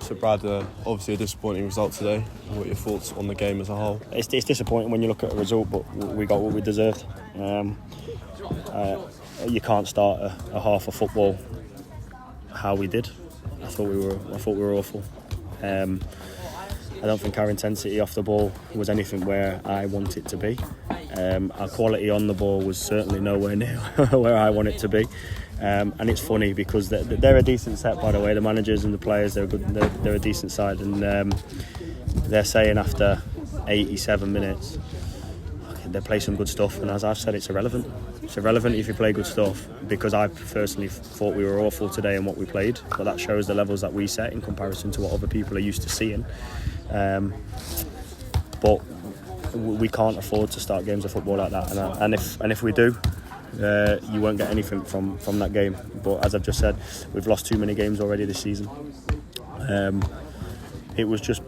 So Brad, obviously a disappointing result today. What are your thoughts on the game as a whole? It's disappointing when you look at a result, but we got what we deserved. You can't start a half of football how we did. I thought we were awful. I don't think our intensity off the ball was anything where I want it to be. Our quality on the ball was certainly nowhere near where I want it to be. And it's funny because they're a decent set, by the way. The managers and the players, they're good. They're a decent side, and they're saying after 87 minutes they play some good stuff. And as I've said, it's irrelevant. It's irrelevant if you play good stuff, because I personally thought we were awful today in what we played. But that shows the levels that we set in comparison to what other people are used to seeing. But we can't afford to start games of football like that. And if we do, you won't get anything from that game. But as I've just said, we've lost too many games already this season. It was just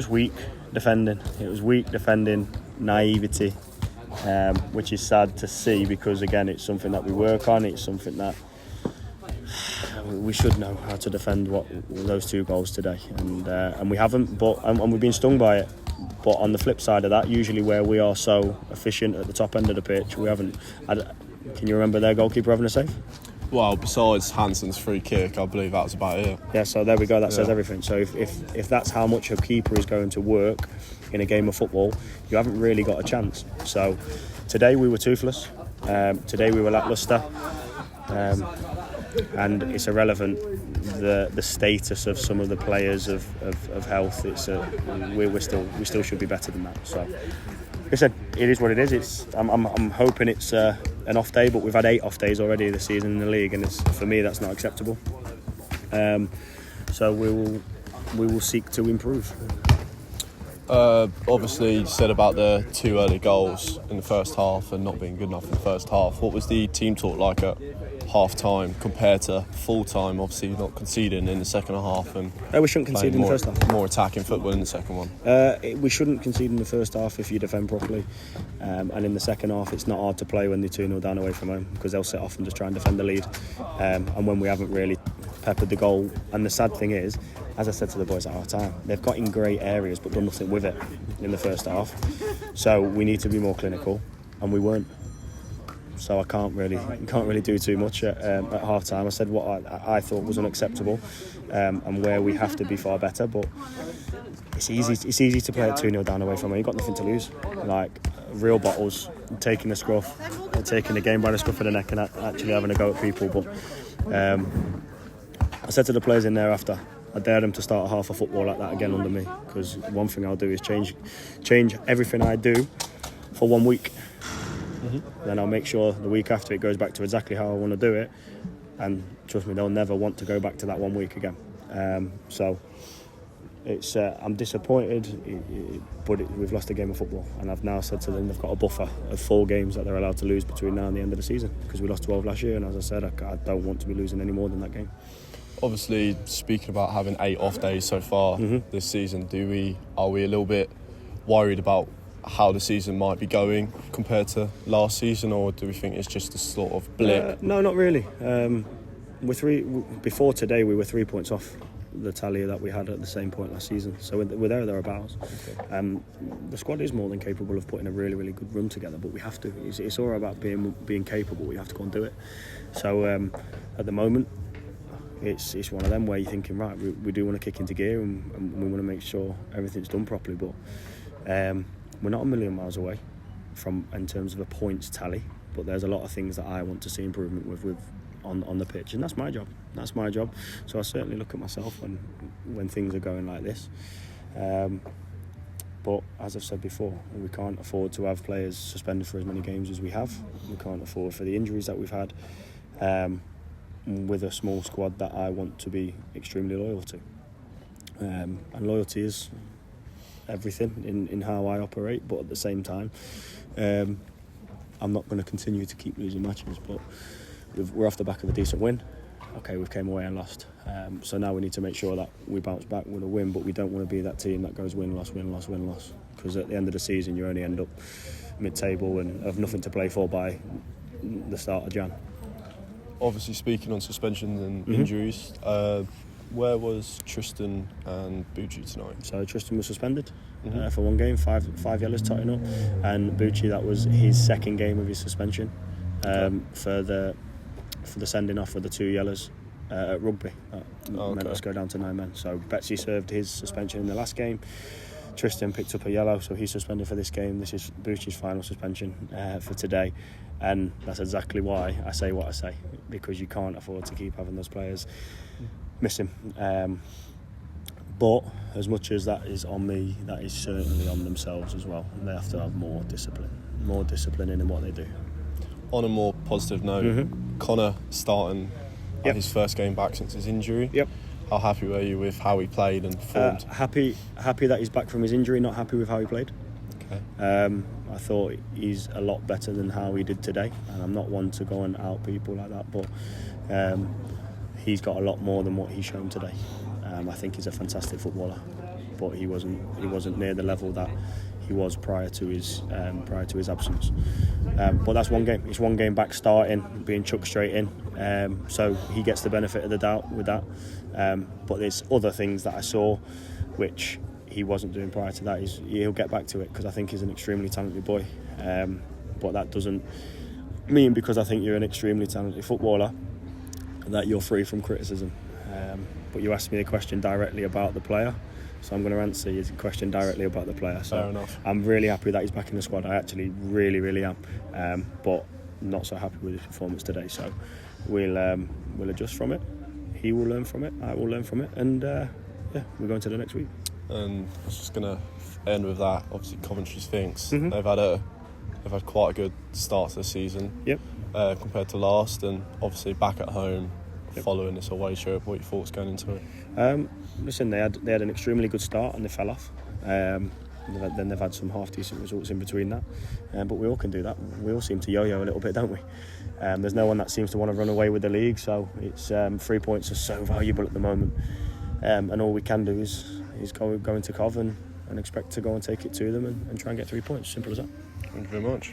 weak defending. It was weak defending, naivety, which is sad to see, because again, it's something that we work on. It's something that we should know how to defend those 2 goals today, and we haven't. And we've been stung by it. But on the flip side of that, usually where we are so efficient at the top end of the pitch, we haven't. Can you remember their goalkeeper having a save? Well, besides Hansen's free kick, I believe that was about it. Yeah, so there we go. That says everything. So if that's how much a keeper is going to work in a game of football, you haven't really got a chance. So today we were toothless. Today we were lacklustre. And it's irrelevant the status of some of the players of health. It's we still should be better than that. So, like I said, it is what it is. I'm hoping it's an off day, but we've had 8 off days already this season in the league, and for me that's not acceptable. So we will seek to improve. Obviously, you said about the 2 early goals in the first half and not being good enough in the first half. What was the team talk like at half-time compared to full-time? Obviously, not conceding in the second half, and we shouldn't concede in the first half. More attacking football in the second one. We shouldn't concede in the first half if you defend properly, and in the second half it's not hard to play when they're 2-0 down away from home, because they'll sit off and just try and defend the lead, and when we haven't really peppered the goal. And the sad thing is, as I said to the boys at half time, they've got in great areas but done nothing with it in the first half. So we need to be more clinical, and we weren't. So I can't really do too much at half time. I said what I thought was unacceptable, and where we have to be far better. But it's easy to play at 2-0 down away from home. You've got nothing to lose. Like real bottles, taking the scruff, taking the game by the scruff of the neck, and actually having a go at people. But I said to the players in there after, I dare them to start a half of football like that again under me, because one thing I'll do is change everything I do for 1 week. Mm-hmm. Then I'll make sure the week after it goes back to exactly how I want to do it, and trust me, they'll never want to go back to that 1 week again. So it's I'm disappointed, but we've lost a game of football, and I've now said to them they've got a buffer of 4 games that they're allowed to lose between now and the end of the season, because we lost 12 last year, and as I said, I don't want to be losing any more than that game. Obviously, speaking about having 8 off days so far this season, are we a little bit worried about how the season might be going compared to last season, or do we think it's just a sort of blip? No, not really. Before today, we were 3 points off the tally that we had at the same point last season, so we're thereabouts. Okay. The squad is more than capable of putting a really, really good run together, but we have to. It's all about being capable. We have to go and do it. So at the moment, it's one of them where you're thinking, right, we do want to kick into gear, and we want to make sure everything's done properly, but we're not a million miles away from in terms of a points tally, but there's a lot of things that I want to see improvement with on the pitch, and that's my job. So I certainly look at myself when things are going like this, but as I've said before, we can't afford to have players suspended for as many games as we have. We can't afford for the injuries that we've had, with a small squad that I want to be extremely loyal to, and loyalty is everything in how I operate. But at the same time, I'm not going to continue to keep losing matches, but we're off the back of a decent win. Okay, we've came away and lost, so now we need to make sure that we bounce back with a win, but we don't want to be that team that goes win, loss, because at the end of the season you only end up mid-table and have nothing to play for by the start of Jan. Obviously, speaking on suspensions and injuries, Where was Tristan and Bucci tonight? So Tristan was suspended for one game, five yellows totting up, and Bucci, that was his second game of his suspension for the sending off of the 2 yellows at rugby. That meant us go down to 9 men. So Betsy served his suspension in the last game. Tristan picked up a yellow, so he's suspended for this game. This is Bucci's final suspension for today, and that's exactly why I say what I say, because you can't afford to keep having those players missing. But as much as that is on me, that is certainly on themselves as well. They have to have more discipline in what they do. On a more positive note, Connor starting his first game back since his injury. Yep. How happy were you with how he played and performed? Happy that he's back from his injury, not happy with how he played. Okay. I thought he's a lot better than how he did today, and I'm not one to go and out people like that, but he's got a lot more than what he's shown today. I think he's a fantastic footballer, but he wasn't near the level that he was prior to his absence. But that's one game. It's one game back starting, being chucked straight in. So he gets the benefit of the doubt with that. But there's other things that I saw which he wasn't doing prior to that. He'll get back to it, because I think he's an extremely talented boy. But that doesn't mean, because I think you're an extremely talented footballer, that you're free from criticism. But you asked me a question directly about the player, so I'm going to answer your question directly about the player. So fair enough. I'm really happy that he's back in the squad. I actually really am. But not so happy with his performance today. So we'll adjust from it. He will learn from it. I will learn from it. And we're going to the next week. And I was just going to end with that. Obviously, Coventry Sphinx. They've had quite a good start to the season. Yep. Compared to last, and obviously back at home. Yep. Following this away trip, what your thoughts going into it? Listen, they had an extremely good start and they fell off. Then they've had some half decent results in between that. But we all can do that. We all seem to yo-yo a little bit, don't we? There's no one that seems to want to run away with the league, so it's 3 points are so valuable at the moment. And all we can do is go into Cov and expect to go and take it to them and try and get 3 points. Simple as that. Thank you very much.